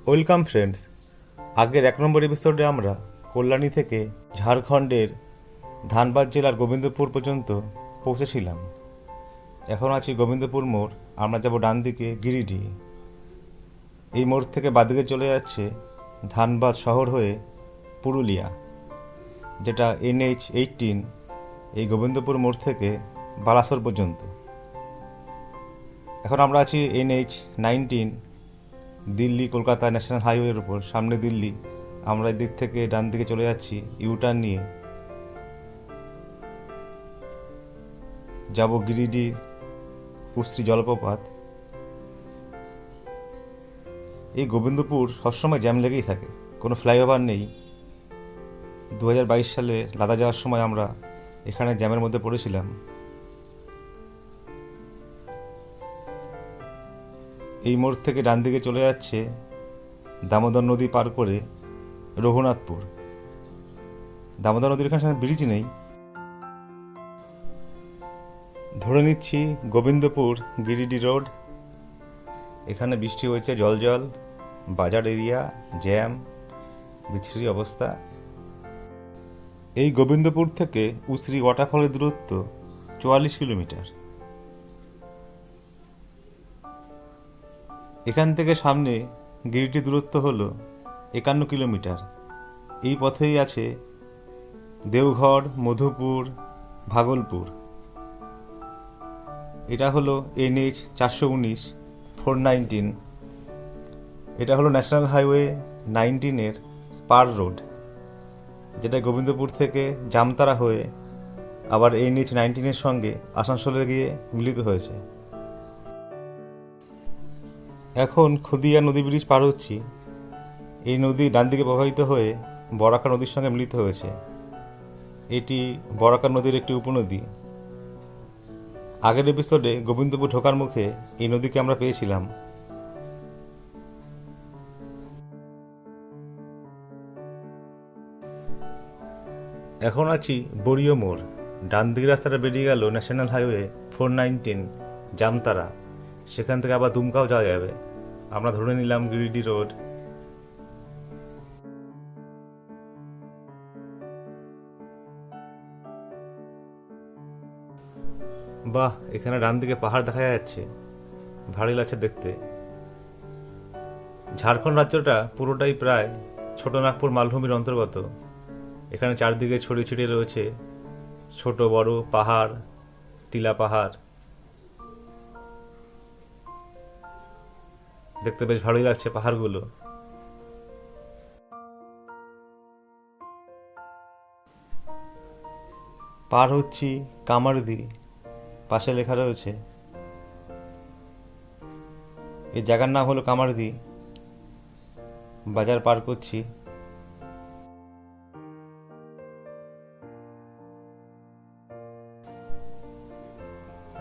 Welcome friends. আগের 1 নম্বর এপিসোডে আমরা কল্যাণী থেকে ঝাড়খণ্ডের ধানবাদ জেলার গোবিন্দপুর পর্যন্ত পৌঁছেছিলাম। এখন আছি গোবিন্দপুর মোড়। আমরা যাব ডান দিকে গিরিডি। এই মোড় থেকে বাদিকে চলে যাচ্ছে ধানবাদ শহর হয়ে পুরুলিয়া, যেটা NH-18 এই গোবিন্দপুর মোড় থেকে বালাসোর পর্যন্ত। এখন আমরা আছি NH-19 দিল্লি কলকাতা ন্যাশনাল হাইওয়ের উপর। সামনে দিল্লি, আমরা এদিক থেকে ডান দিকে চলে যাচ্ছি ইউটার্ন নিয়ে। যাব গিরিডি কুশ্রী জলপ্রপাত। এই গোবিন্দপুর সবসময় জ্যাম লেগেই থাকে, কোনো ফ্লাইওভার নেই। 2022 সালে লাদা যাওয়ার সময় আমরা এখানে জ্যামের মধ্যে পড়েছিলাম। এই মোড় থেকে ডান দিকে চলে যাচ্ছে দামোদর নদী পার করে রঘুনাথপুর। দামোদর নদীর এখানে ব্রিজ নেই। ধরে নিচ্ছি গোবিন্দপুর গিরিডি রোড। এখানে বৃষ্টি হয়েছে, জল জল, বাজার এরিয়া, জ্যাম, বিচ্ছিরি অবস্থা। এই গোবিন্দপুর থেকে উসরি ওয়াটারফলের দূরত্ব 44 কিলোমিটার। এখান থেকে সামনে গিরিটির দূরত্ব হলো 51 কিলোমিটার। এই পথেই আছে দেওঘর, মধুপুর, ভাগলপুর। এটা হলো NH-419 419। এটা হলো ন্যাশনাল হাইওয়ে 19-এর স্পার রোড, যেটা গোবিন্দপুর থেকে জামতারা হয়ে আবার NH-19-এর সঙ্গে আসানসোলে গিয়ে মিলিত হয়েছে। এখন খুদিয়া নদী ব্রিজ পার হচ্ছি। এই নদী ডান দিকে প্রবাহিত হয়ে বরাকা নদীর সঙ্গে মিলিত হয়েছে। এটি বরাকা নদীর একটি উপনদী। আগের এপিসোডে গোবিন্দপুর ঢোকার মুখে এই নদীকে আমরা পেয়েছিলাম। এখন আছি বড়িয়া মোড়। ডান দিকের রাস্তাটা বেরিয়ে গেল ন্যাশনাল হাইওয়ে 419 জামতারা। সেখান থেকে আবার দুমকাও যাওয়া যাবে। আমরা ধরে নিলাম গিরিডি রোড। বাহ, এখানে ডান দিকে পাহাড় দেখা যাচ্ছে, ভালোই লাগছে দেখতে। ঝাড়খণ্ড রাজ্যটা পুরোটাই প্রায় ছোটনাগপুর মালভূমির অন্তর্গত। এখানে চারদিকে ছড়িয়ে ছিটিয়ে রয়েছে ছোট বড় পাহাড়, টিলা পাহাড়। দেখতে বেশ ভালোই লাগছে পাহাড়গুলো। পার হচ্ছি কামারদি, পাশে লেখা রয়েছে। এই জায়গার নাম হলো কামারদি। বাজার পার করছি।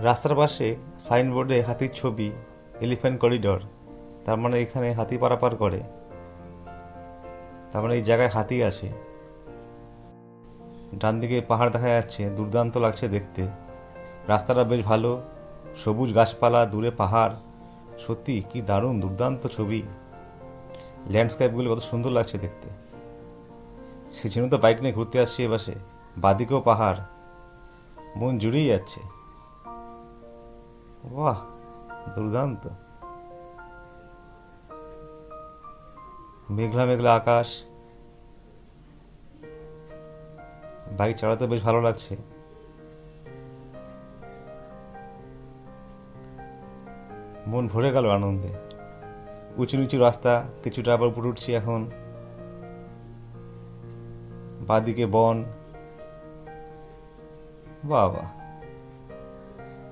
রাস্তার পাশে সাইনবোর্ডে হাতির ছবি, এলিফ্যান্ট করিডর। তার মানে এখানে হাতি পারাপার করে, তার মানে এই জায়গায় হাতি আছে। ডান দিকে পাহাড় দেখা যাচ্ছে, দুর্দান্ত লাগছে দেখতে। রাস্তাটা বেশ ভালো, সবুজ গাছপালা, দূরে পাহাড়। সত্যি কি দারুণ, দুর্দান্ত ছবি। ল্যান্ডস্কেপগুলো কত সুন্দর লাগছে দেখতে। সেই জন্য তো বাইক নিয়ে ঘুরতে আসছি এবাসে। বাদিকেও পাহাড়, মন জুড়েই যাচ্ছে। বাহ, দুর্দান্ত। মেঘলা মেঘলা আকাশ। বাইক চালাতে বেশ ভালো লাগছে। মন ভরে গেল আনন্দে। উঁচু নিচু রাস্তা, কিছুটা আবার উপরে উঠছি এখন। বাদিকে বন, বাবা,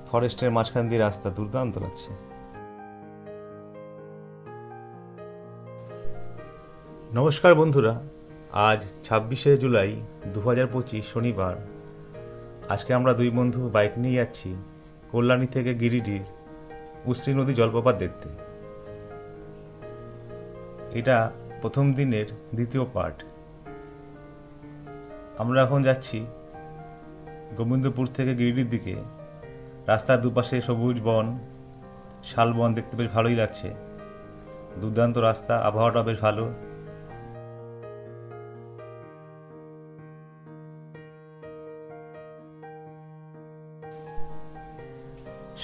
ফরেস্টের মাঝখান দিয়ে রাস্তা, দুর্দান্ত লাগছে। নমস্কার বন্ধুরা, আজ 26শে জুলাই 2025 শনিবার। আজকে আমরা দুই বন্ধু বাইক নিয়ে যাচ্ছি কল্যাণী থেকে গিরিডির উসরি নদী জলপ্রপাত দেখতে। এটা প্রথম দিনের দ্বিতীয় পার্ট। আমরা এখন যাচ্ছি গোবিন্দপুর থেকে গিরিডির দিকে। রাস্তার দুপাশে সবুজ বন, শালবন, দেখতে বেশ ভালোই লাগছে। দুর্দান্ত রাস্তা, আবহাওয়াটা বেশ ভালো।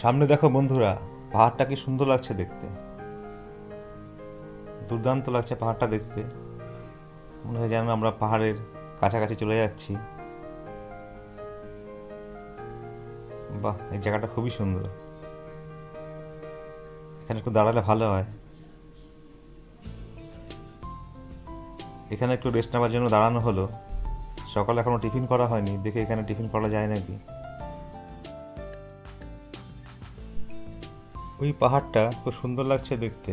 সামনে দেখো বন্ধুরা, পাহাড়টা কি সুন্দর লাগছে দেখতে, দুর্দান্ত লাগছে পাহাড়টা দেখতে। মনে হয় যেন আমরা পাহাড়ের কাছাকাছি চলে যাচ্ছি। বাহ, এই জায়গাটা খুবই সুন্দর। এখানে একটু দাঁড়ালে ভালো হয়। এখানে একটু রেস্ট নেওয়ার জন্য দাঁড়ানো হলো। সকালে এখনো টিফিন করা হয়নি, দেখে এখানে টিফিন করা যায় নাকি। ওই পাহাড়টা খুব সুন্দর লাগছে দেখতে।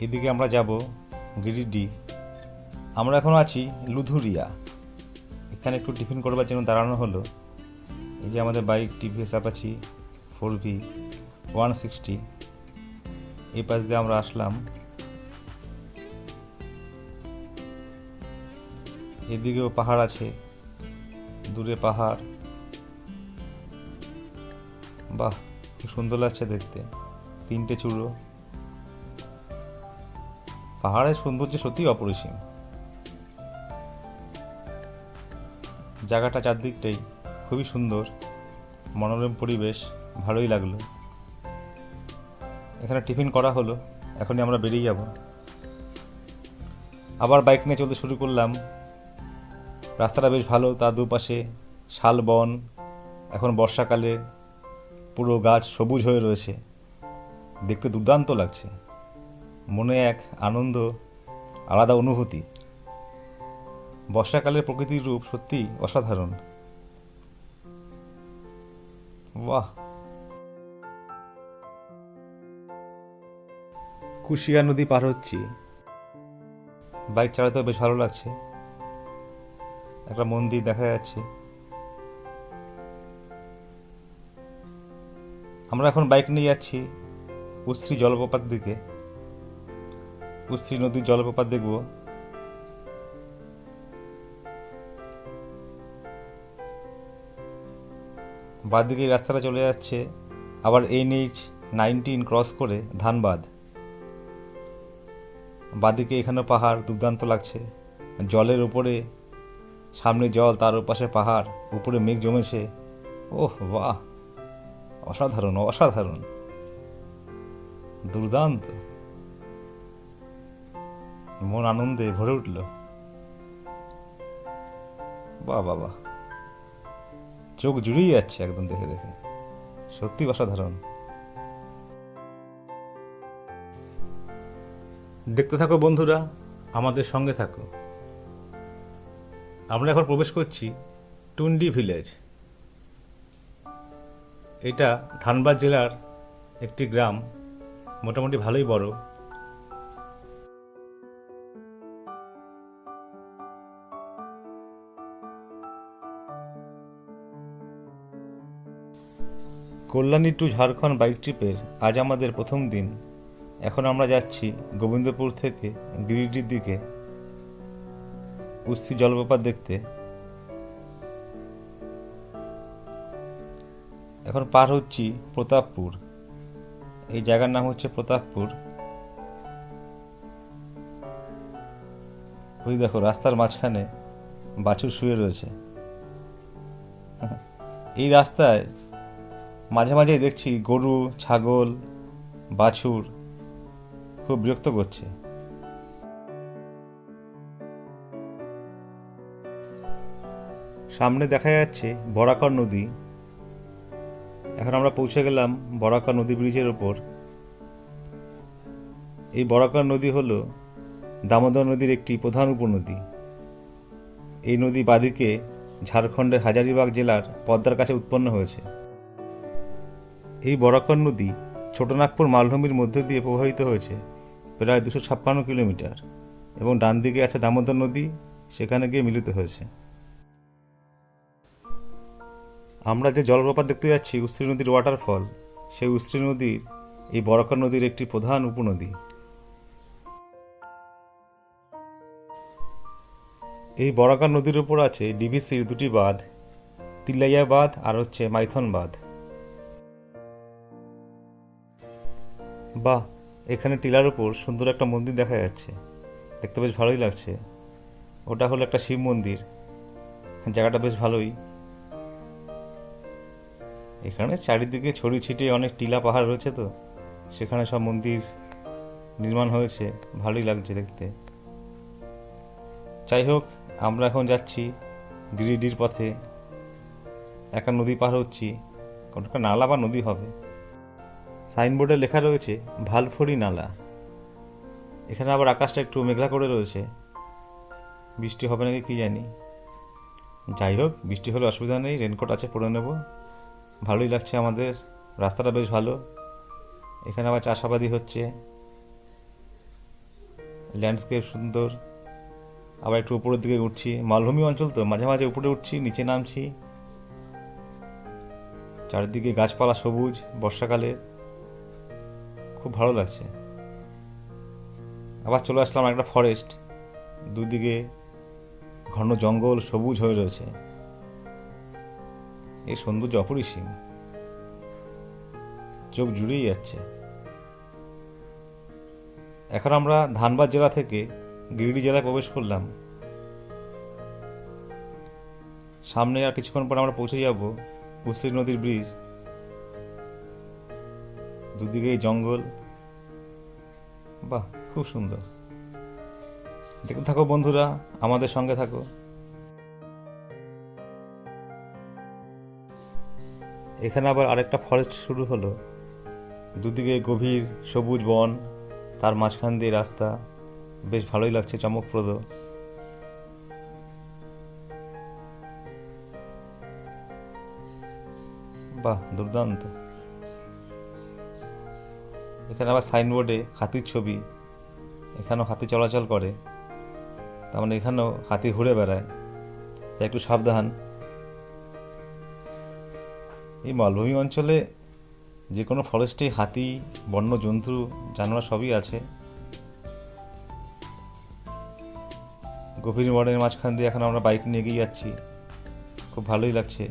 এদিকে আমরা যাব গিরিডি। আমরা এখন আছি লুধুরিয়া। এখানে একটু টিফিন করবার জন্য দাঁড়ানো হলো। এই যে আমাদের বাইক টিভিএস অ্যাপাচি 4V 160, এই পাশ দিয়ে আমরা আসলাম। এদিকেও পাহাড় আছে, দূরে পাহাড়। বাহ, খুব সুন্দর লাগছে দেখতে, 3টে চূড়ো। পাহাড়ের সৌন্দর্য সত্যিই অপরিসীম। জায়গাটা চারদিকটাই খুবই সুন্দর, মনোরম পরিবেশ, ভালোই লাগলো। এখানে টিফিন করা হলো, এখনই আমরা বেরিয়ে যাব। আবার বাইক নিয়ে চলতে শুরু করলাম। রাস্তাটা বেশ ভালো, তার দুপাশে শাল বন। এখন বর্ষাকালে পুরো গাছ সবুজ হয়ে রয়েছে, দেখতে দুর্দান্ত লাগছে। মনে এক আনন্দ, আলাদা অনুভূতি। বর্ষাকালের প্রকৃতির রূপ সত্যি অসাধারণ। বাহ, কুশিয়া নদী পার হচ্ছি। বাইক চালাতেও বেশ ভালো লাগছে। একটা মন্দির দেখা যাচ্ছে। আমরা এখন বাইক নিয়ে যাচ্ছি উশ্রী জলপ্রপাত দিকে। উশ্রী নদীর জলপ্রপাত দেখব। বাঁদিকে রাস্তাটা চলে যাচ্ছে আবার NH-19 ক্রস করে ধানবাদ। বাঁদিকে এখানে পাহাড়, দুর্দান্ত লাগছে। জলের উপরে, সামনে জল, তার ওপাশে পাহাড়, উপরে মেঘ জমেছে। ওহ বাহ, অসাধারণ অসাধারণ, দুর্দান্ত। মন আনন্দে ভরে উঠল। বাহ বাবা, চোখ জুড়িয়ে যাচ্ছে একদম দেখে দেখে, সত্যি অসাধারণ। দেখতে থাকো বন্ধুরা, আমাদের সঙ্গে থাকো। আমরা এখন প্রবেশ করছি টুন্ডি ভিলেজ। এটা ধানবাদ জেলার একটি গ্রাম, মোটামুটি ভালোই বড়। কল্যাণী টু ঝাড়খণ্ড বাইক ট্রিপের আজ আমাদের প্রথম দিন। এখন আমরা যাচ্ছি গোবিন্দপুর থেকে গিরিডির দিকে উশ্রী জলপ্রপাত দেখতে। এখন পার হচ্ছি প্রতাপপুর। এই জায়গার নাম হচ্ছে প্রতাপপুর। ওই দেখো, রাস্তার মাঝখানে বাছুর শুয়ে রয়েছে। এই রাস্তায় মাঝে মাঝে দেখছি গরু, ছাগল, বাছুর, খুব বিরক্ত করছে। সামনে দেখা যাচ্ছে বরাকর নদী। এখন আমরা পৌঁছে গেলাম বরাকর নদী ব্রিজের ওপর। এই বরাকর নদী হলো দামোদর নদীর একটি প্রধান উপনদী। এই নদী বাদিকে ঝাড়খণ্ডের হাজারিবাগ জেলার পদ্মার কাছে উৎপন্ন হয়েছে। এই বরাকর নদী ছোটনাগপুর মালভূমির মধ্য দিয়ে প্রবাহিত হয়েছে প্রায় 256 কিলোমিটার, এবং ডান দিকে আছে দামোদর নদী, সেখানে গিয়ে মিলিত হয়েছে। আমরা যে জলপ্রপাত দেখতে যাচ্ছি উশ্রী নদীর ওয়াটারফল, সেই উশ্রী নদীর এই বরাকর নদীর একটি প্রধান উপনদী। এই বরাকর নদীর উপর আছে ডিভিসির 2টি বাঁধ, তিলাইয়া বাঁধ আর হচ্ছে মাইথন বাঁধ। বাহ, এখানে টিলার উপর সুন্দর একটা মন্দির দেখা যাচ্ছে, দেখতে বেশ ভালোই লাগছে। ওটা হলো একটা শিব মন্দির। জায়গাটা বেশ ভালোই। এখানে চারিদিকে ছড়িয়ে ছিটিয়ে অনেক টিলা পাহাড় রয়েছে, তো সেখানে সব মন্দির নির্মাণ হয়েছে, ভালোই লাগছে দেখতে। যাই হোক, আমরা এখন যাচ্ছি গিরিডির পথে। একটা নদী পার হচ্ছি, কোনটা নালা বা নদী হবে। সাইনবোর্ডে লেখা রয়েছে ভালফড়ি নালা। এখানে আবার আকাশটা একটু মেঘলা করে রয়েছে, বৃষ্টি হবে নাকি কি জানি। যাই হোক, বৃষ্টি হলে অসুবিধা নেই, রেনকোট আছে, পরে নেব। ভালোই লাগছে আমাদের, রাস্তাটা বেশ ভালো। এখানে আবার চাষাবাদি হচ্ছে, ল্যান্ডস্কেপ সুন্দর। আবার একটু উপরের দিকে উঠছি, মালভূমি অঞ্চল তো, মাঝে মাঝে উপরে উঠছি, নিচে নামছি। চারিদিকে গাছপালা সবুজ, বর্ষাকালে খুব ভালো লাগছে। আবার চলে আসলাম একটা ফরেস্ট, দুদিকে ঘন জঙ্গল সবুজ হয়ে রয়েছে। এই সৌন্দর্য অপরিসীম, চোখ জুড়েই যাচ্ছে। এখন আমরা ধানবাদ জেলা থেকে গিরিডি জেলায় প্রবেশ করলাম। সামনে আর কিছুক্ষণ পর আমরা পৌঁছে যাব উসরি নদীর ব্রিজ। দুদিকেই জঙ্গল, বাহ খুব সুন্দর। দেখতে থাকো বন্ধুরা, আমাদের সঙ্গে থাকো। এখানে আবার আরেকটা ফরেস্ট শুরু হলো, দুদিকে গভীর সবুজ বন, তার মাঝখান দিয়ে রাস্তা, বেশ ভালোই লাগছে, চমকপ্রদ। বাহ দুর্দান্ত। এখানে আবার সাইনবোর্ডে হাতির ছবি, এখানেও হাতি চলাচল করে, তার মানে এখানেও হাতি ঘুরে বেড়ায়, তাই একটু সাবধান। এই মালভূমি অঞ্চলে যে কোনো ফরেস্টে হাতি, বন্য জন্তু, জানোয়ার সবই আছে। গভীর বনের মাঝখান দিয়ে এখন আমরা বাইক নিয়ে এগিয়ে যাচ্ছি, খুব ভালোই লাগছে।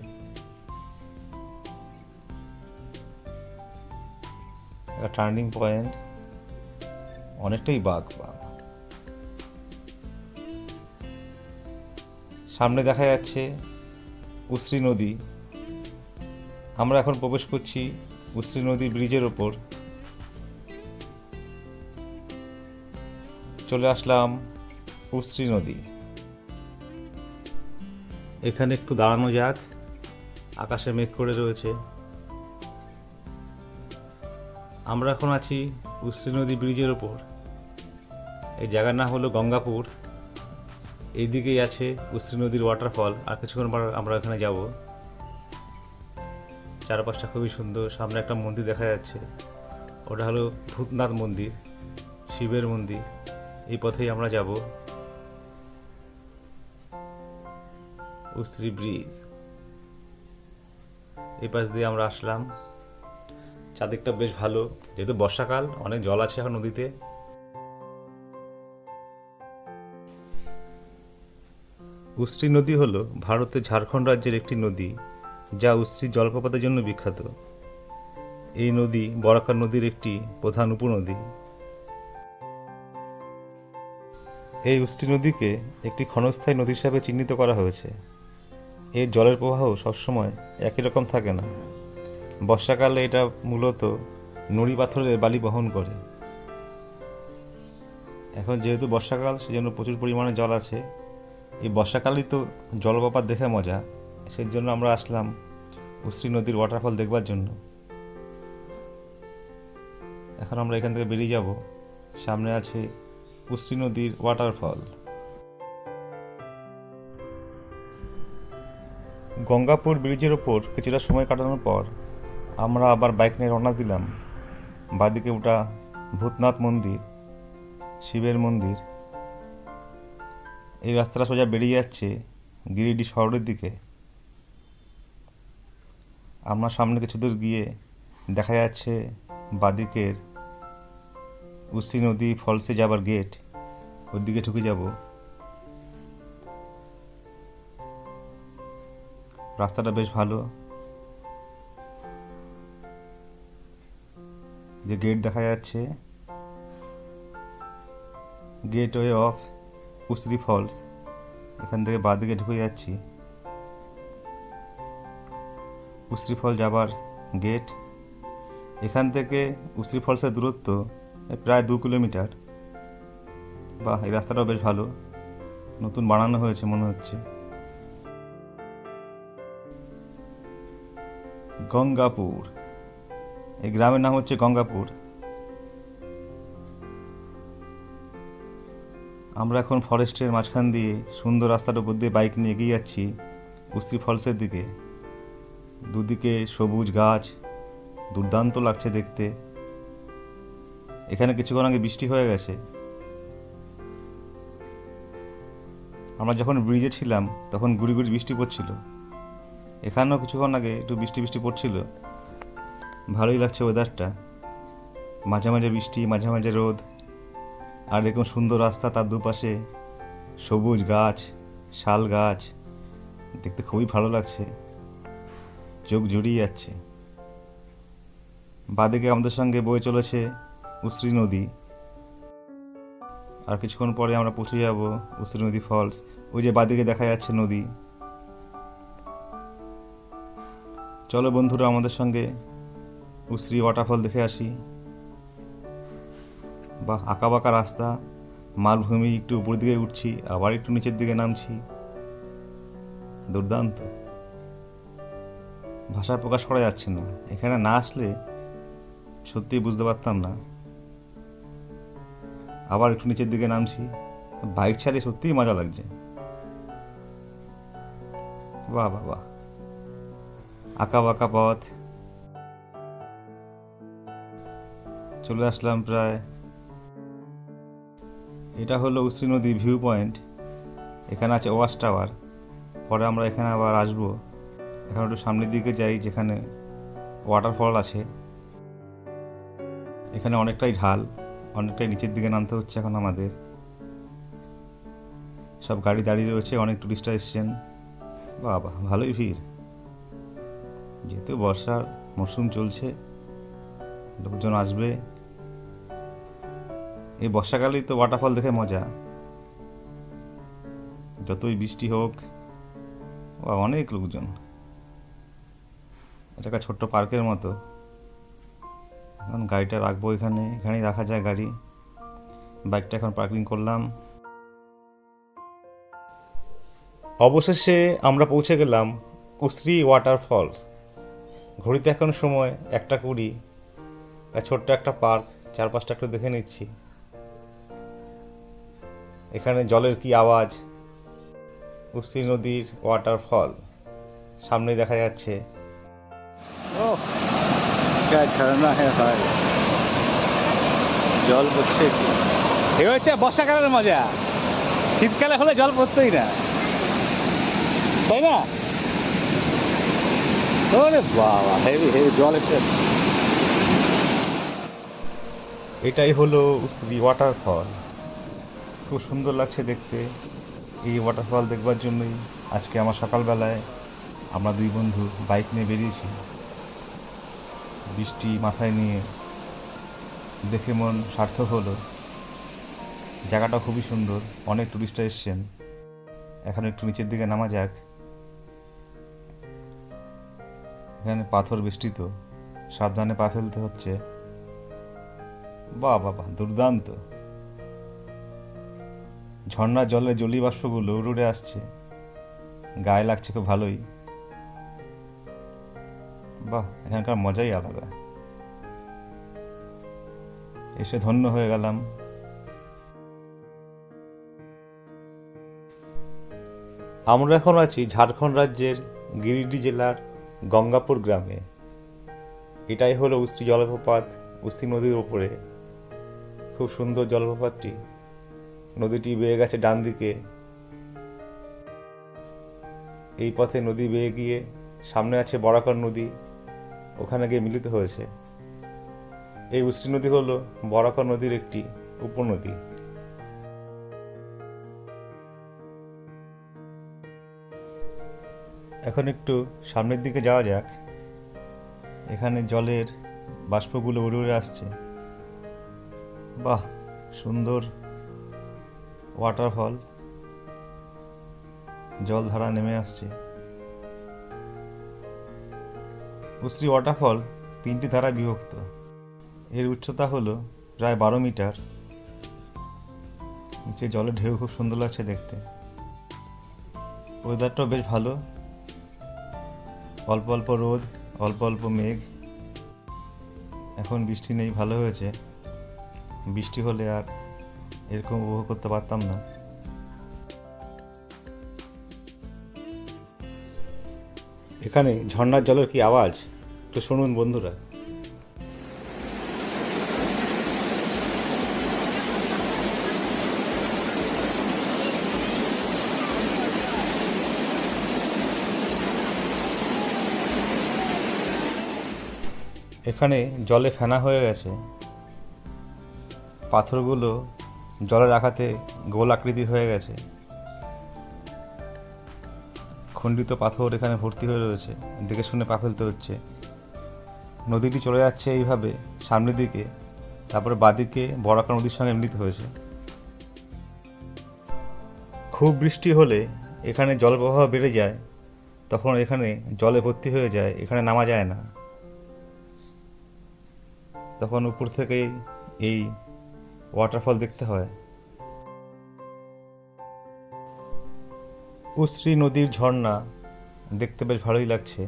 টার্নিং পয়েন্ট, অনেকটাই বাঘ। সামনে দেখা যাচ্ছে উসরি নদী। আমরা এখন প্রবেশ করছি উসরি নদী ব্রিজের ওপর। চলে আসলাম উসরি নদী। এখানে একটু দাঁড়ানো যাক, আকাশে মেঘ করে রয়েছে। আমরা এখন আছি উসরি নদী ব্রিজের ওপর। এই জায়গার নাম হলো গঙ্গাপুর। এইদিকেই আছে উসরি নদীর ওয়াটারফল, আর কিছুক্ষণ পর আমরা এখানে যাব। চারপাশটা খুবই সুন্দর। সামনে একটা মন্দির দেখা যাচ্ছে, ওটা হলো ভূতনাথ মন্দির, শিবের মন্দির। এই পথেই আমরা যাব। উসরি ব্রিজ, এই পাশ দিয়ে আমরা আসলাম। চারদিকটা বেশ ভালো, যেহেতু বর্ষাকাল, অনেক জল আছে এখন নদীতে। উসরি নদী হলো ভারতের ঝাড়খণ্ড রাজ্যের একটি নদী, যা উসরি জলপ্রপাতের জন্য বিখ্যাত। এই নদী বরাকর নদীর একটি প্রধান উপনদী। এই উসরি নদীকে একটি ক্ষণস্থায়ী নদী হিসাবে চিহ্নিত করা হয়েছে। এর জলের প্রবাহ সবসময় একই রকম থাকে না। বর্ষাকালে এটা মূলত নুড়ি পাথরের বালি বহন করে। এখন যেহেতু বর্ষাকাল, সেজন্য প্রচুর পরিমাণে জল আছে। এই বর্ষাকালেই তো জলপ্রপাত দেখে মজা, সেই জন্য আমরা আসলাম উসরি নদীর ওয়াটারফল দেখবার জন্য। এখন আমরা এখান থেকে বেরিয়ে যাব। সামনে আছে উসরি নদীর ওয়াটারফল। গঙ্গাপুর ব্রিজের ওপর কিছুটা সময় কাটানোর পর আমরা আবার বাইক নিয়ে রওনা দিলাম। বাদিকে ওটা ভূতনাথ মন্দির, শিবের মন্দির। এই রাস্তাটা সোজা বেরিয়ে যাচ্ছে গিরিডি শহরের দিকে। আমরা সামনে কিছু দূর গিয়ে দেখা যাচ্ছে বাদিকের উসরি নদী ফলসে যাবার গেট, ওর দিকে ঢুকে যাব। রাস্তাটা বেশ ভালো, যে গেট দেখা যাচ্ছে গেটওয়ে অফ উসরি ফলস। এখান থেকে বাঁদিকে ঢুকে যাচ্ছি। উসরি ফল যাবার গেট। এখান থেকে উসরি ফলসের দূরত্ব প্রায় 2 কিলোমিটার। বাহ, এই রাস্তাটাও বেশ ভালো, নতুন বানানো হয়েছে মনে হচ্ছে। গঙ্গাপুর, এই গ্রামের নাম হচ্ছে গঙ্গাপুর। আমরা এখন ফরেস্টের মাঝখান দিয়ে সুন্দর রাস্তার উপর দিয়ে বাইক নিয়ে এগিয়ে যাচ্ছি উসরি ফলসের দিকে। দুদিকে সবুজ গাছ, দুর্দান্ত লাগছে দেখতে। এখানে কিছুক্ষণ আগে বৃষ্টি হয়ে গেছে। আমরা যখন ব্রিজে ছিলাম তখন গুড়ি গুড়ি বৃষ্টি পড়ছিল। এখানেও কিছুক্ষণ আগে একটু বৃষ্টি বৃষ্টি পড়ছিল। ভালোই লাগছে ওয়েদারটা, মাঝে মাঝে বৃষ্টি, মাঝে মাঝে রোদ, আর এরকম সুন্দর রাস্তা, তার দুপাশে সবুজ গাছ, শাল গাছ, দেখতে খুবই ভালো লাগছে, চোখ জুড়িয়ে যাচ্ছে। বাদিকে আমাদের সঙ্গে বয়ে চলেছে উসরি নদী। আর কিছুক্ষণ পরে আমরা পৌঁছে যাব উসরি নদী ফলস। ওই যে বাদিকে দেখা যাচ্ছে নদী। চলো বন্ধুরা, আমাদের সঙ্গে উসরি ওয়াটারফল দেখে আসি। বাহ, আঁকা বাঁকা রাস্তা, মালভূমি, একটু উপর দিকে উঠছি আবার একটু নিচের দিকে নামছি। দুর্দান্ত, ভাষা প্রকাশ করা যাচ্ছে না। এখানে না আসলে সত্যি বুঝতে পারতাম না। আবার একটু নিচের দিকে নামছি। বাইক ছাড়িয়ে সত্যিই মজা লাগছে। বাহ বাহ বাহ, আঁকা বাঁকা পথ। চলে আসলাম প্রায়। এটা হলো উসরি নদী ভিউ পয়েন্ট। এখানে আছে ওয়াচ টাওয়ার। পরে আমরা এখানে আবার আসবো। এখন একটু সামনের দিকে যাই, যেখানে ওয়াটারফল আছে। এখানে অনেকটাই ঢাল, অনেকটাই নিচের দিকে নামতে হচ্ছে এখন আমাদের। সব গাড়ি দাঁড়িয়ে রয়েছে, অনেক টুরিস্টরা এসছেন। বাবা, ভালোই ভিড়। যেহেতু বর্ষার মরশুম চলছে, লোকজন আসবে। এই বর্ষাকালেই তো ওয়াটারফল দেখে মজা, যতই বৃষ্টি হোক। অনেক লোকজন। এটা একটা ছোট্ট পার্কের মতো। এখন গাড়িটা রাখবো এখানে, এখানেই রাখা যায় গাড়ি। বাইকটা এখন পার্কিং করলাম। অবশেষে আমরা পৌঁছে গেলাম উসরি ওয়াটারফলস। ঘড়িতে এখন সময় 1:20। ছোট্ট একটা পার্ক, চারপাশটা একটু দেখে নিচ্ছি। এখানে জলের কি আওয়াজ! উসরি নদীর ওয়াটারফল সামনে দেখা যাচ্ছে। জল পড়ছে। এ হচ্ছে বর্ষাকালের মজা, শীতকালে হলে জল পড়তোই না, তাই না? ওরে বাবা, হেভি হেভি জল এসে। এটাই হলো উসরি ওয়াটারফল। খুব সুন্দর লাগছে দেখতে। এই ওয়াটারফল দেখবার জন্যই আজকে আমার সকালবেলায় আমরা দুই বন্ধু বাইক নিয়ে বেরিয়েছি। বৃষ্টি মাথায় নিয়ে দেখে মন সার্থক হলো। জায়গাটা খুবই সুন্দর, অনেক টুরিস্টরা এসছেন। এখন একটু নিচের দিকে নামা যাক। এখানে পাথর বেষ্টিত, সাবধানে পা ফেলতে হচ্ছে। বাহ বাবা, দুর্দান্ত! ঝর্ণার জলে জলীয় বাষ্পগুলো উড়ে উড়ে আসছে, গায়ে লাগছে খুব ভালোই। বাহ, এখানকার মজাই আলাদা। এসে ধন্য হয়ে গেলাম। আমরা এখন আছি ঝাড়খণ্ড রাজ্যের গিরিডি জেলার গঙ্গাপুর গ্রামে। এটাই হলো উসরি জলপ্রপাত, উসরি নদীর ওপরে। খুব সুন্দর জলপ্রপাতটি। নদীটি বেয়ে গেছে ডান দিকে। এই পথে নদী বেয়ে গিয়ে সামনে আছে বরাকর নদী, ওখানে গিয়ে মিলিত হয়েছে। এই উসরি নদী হলো বরাকর নদীর একটি উপনদী। এখন একটু সামনের দিকে যাওয়া যাক। এখানে জলের বাষ্পগুলো উড়ে উড়ে আসছে। বাহ, সুন্দর ওয়াটারফল, জল ধারা নেমে আসছে। উশ্রী ওয়াটারফল 3টি ধারায় বিভক্ত। এর উচ্চতা হলো প্রায় 12 মিটার। নিচে জলের ঢেউ খুব সুন্দর লাগছে দেখতে। ওয়েদারটাও বেশ ভালো, অল্প অল্প রোদ, অল্প অল্প মেঘ। এখন বৃষ্টি নেই, ভালো হয়েছে। বৃষ্টি হলে আর এরকম উপভোগ করতে পারতাম না। এখানে ঝর্ণার জলের কি আওয়াজ, একটু শুনুন বন্ধুরা। এখানে জলে ফেনা হয়ে গেছে, পাথরগুলো জলের আঘাতে গোল আকৃতি হয়ে গেছে। খণ্ডিত পাথর এখানে ভর্তি হয়ে রয়েছে, দেখে শুনে পা ফেলতে হচ্ছে। নদীটি চলে যাচ্ছে এইভাবে সামনের দিকে, তারপরে বাঁদিকে বরাকা নদীর সঙ্গে মিলিত হয়েছে। খুব বৃষ্টি হলে এখানে জলপ্রবাহ বেড়ে যায়, তখন এখানে জলে ভর্তি হয়ে যায়, এখানে নামা যায় না। তখন উপর থেকেই এই ওয়াটারফল দেখতে হয়। উশ্রী নদীর ঝর্ণা দেখতে বেশ ভালোই লাগছে।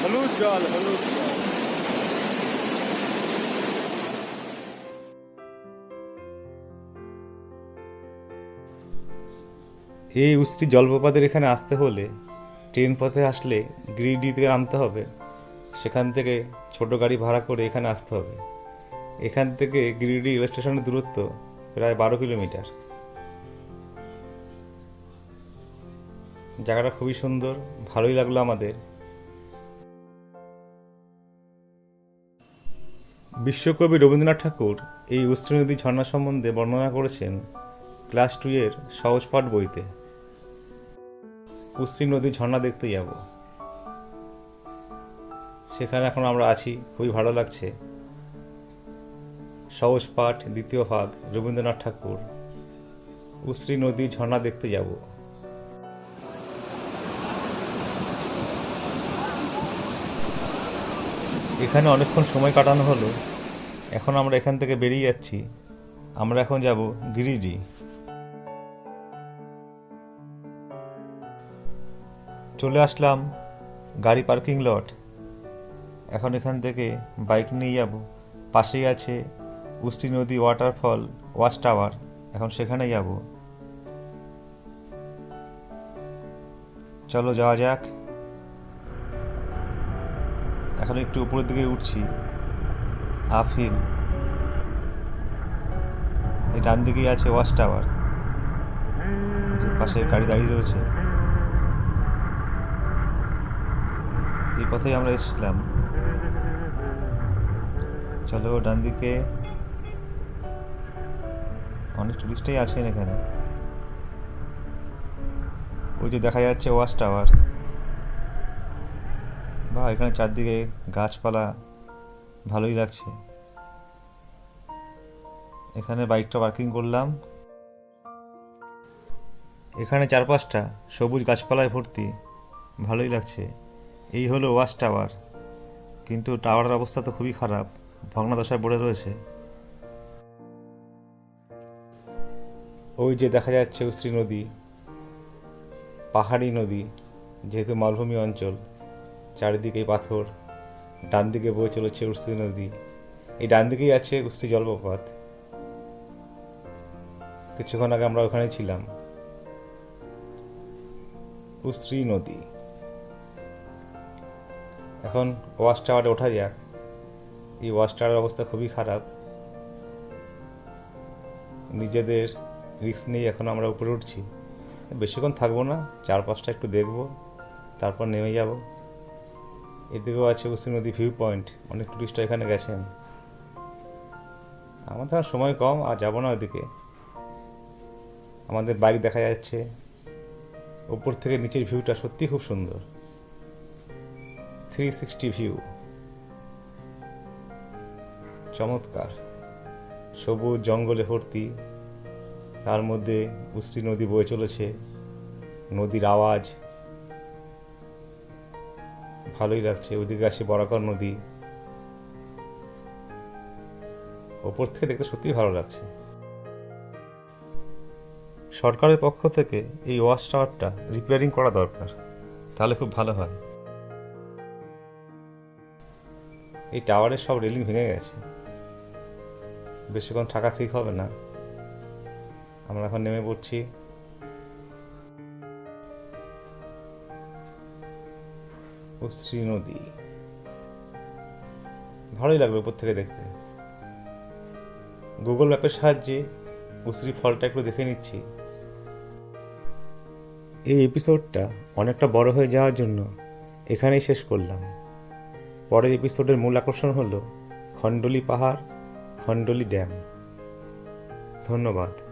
হলুদ জল, হলুদ জল। এই উশ্রী জলপ্রপাতের এখানে আসতে হলে ট্রেন পথে আসলে গিরিডি থেকে নামতে হবে, সেখান থেকে ছোট গাড়ি ভাড়া করে এখানে আসতে হবে। এখান থেকে গিরিডি রেল স্টেশনের দূরত্ব প্রায় 12 কিলোমিটার। জায়গাটা খুবই সুন্দর, ভালোই লাগলো আমাদের। বিশ্বকবি রবীন্দ্রনাথ ঠাকুর এই উশ্রী নদী ঝর্ণা সম্বন্ধে বর্ণনা করেছেন ক্লাস 2 এর সহজ পাঠ বইতে। উশ্রী নদী ঝর্ণা দেখতে যাব, সেখানে এখন আমরা আছি, খুবই ভালো লাগছে। সহজ পাঠ 2য় ভাগ, রবীন্দ্রনাথ ঠাকুর, উশ্রী নদী ঝর্ণা দেখতে যাব। এখানে অনেকক্ষণ সময় কাটানো হলো, এখন আমরা এখান থেকে বেরিয়ে যাচ্ছি। আমরা এখন যাব গিরিডি। চলে আসলাম গাড়ি পার্কিং লট। এখন এখান থেকে বাইক নিয়ে যাব। পাশেই আছে উশ্রী নদী ওয়াটারফল ওয়াচ টাওয়ার, এখন সেখানে যাব। চলো যাওয়া যাক। এখন একটু উপরের দিকে উঠছি, আফিল। এই ডান দিকেই আছে ওয়াচ টাওয়ার, যে পাশে গাড়ি দাঁড়িয়ে রয়েছে। এই পথেই আমরা এসেছিলাম। চলো ডান দিকে, অনেক টুরিস্টই আছেন এখানে। ওই যে দেখা যাচ্ছে ওয়াচ টাওয়ার। বা এখানে চারদিকে গাছপালা, ভালোই লাগছে। এখানে বাইকটা পার্কিং করলাম। এখানে 4-5টা সবুজ গাছপালায় ভর্তি, ভালোই লাগছে। এই হলো ওয়াচ টাওয়ার, কিন্তু টাওয়ারের অবস্থা তো খুবই খারাপ, ভগ্নদশায় পড়ে রয়েছে। ওই যে দেখা যাচ্ছে উশ্রী নদী, পাহাড়ি নদী, যেহেতু মালভূমি অঞ্চল, চারিদিকেই পাথর। ডান দিকে বয়ে চলেছে উশ্রী নদী। এই ডান দিকেই আছে উশ্রী জলপ্রপাত। কিছুক্ষণ আগে আমরা ওখানে ছিলাম। উশ্রী নদী। এখন ওয়াচ টাওয়ারে ওঠা যাক। এই ওয়াচ টাওয়ারের অবস্থা খুবই খারাপ। নিজেদের রিস্ক নিয়ে এখন আমরা উপরে উঠছি। বেশিক্ষণ থাকবো না, চারপাশটা একটু দেখবো, তারপর নেমে যাব। এদিকেও আছে উশ্রী নদী ভিউ পয়েন্ট, অনেক টুরিস্টরা এখানে গেছেন। আমাদের আর সময় কম, আর যাবো না ওইদিকে। আমাদের বাইক দেখা যাচ্ছে, উপর থেকে নিচের ভিউটা সত্যি খুব সুন্দর। 360 ভিউ, চমৎকার। সবুজ জঙ্গলে ভর্তি, তার মধ্যে উশ্রী নদী বয়ে চলেছে, নদীর আওয়াজ ভালোই লাগছে। ওইদিকে আছে বরাকর নদী, ওপর থেকে দেখতে সত্যিই ভালো লাগছে। সরকারের পক্ষ থেকে এই ওয়াচ টাওয়ারটা রিপেয়ারিং করা দরকার, তাহলে খুব ভালো হয়। এই টাওয়ারের সব রেলিং ভেঙে গেছে, বেশিক্ষণ থাকা ঠিক হবে না। আমরা এখন নেমে পড়ছি। উশ্রী নদী ভালোই লাগবে উপর থেকে দেখতে। গুগল ম্যাপের সাহায্যে উশ্রী ফলটা একটু দেখে নিচ্ছি। এই এপিসোডটা অনেকটা বড় হয়ে যাওয়ার জন্য এখানেই শেষ করলাম। পরের এপিসোডের মূল আকর্ষণ হলো খণ্ডলী পাহাড়, খণ্ডলী ড্যাম। ধন্যবাদ।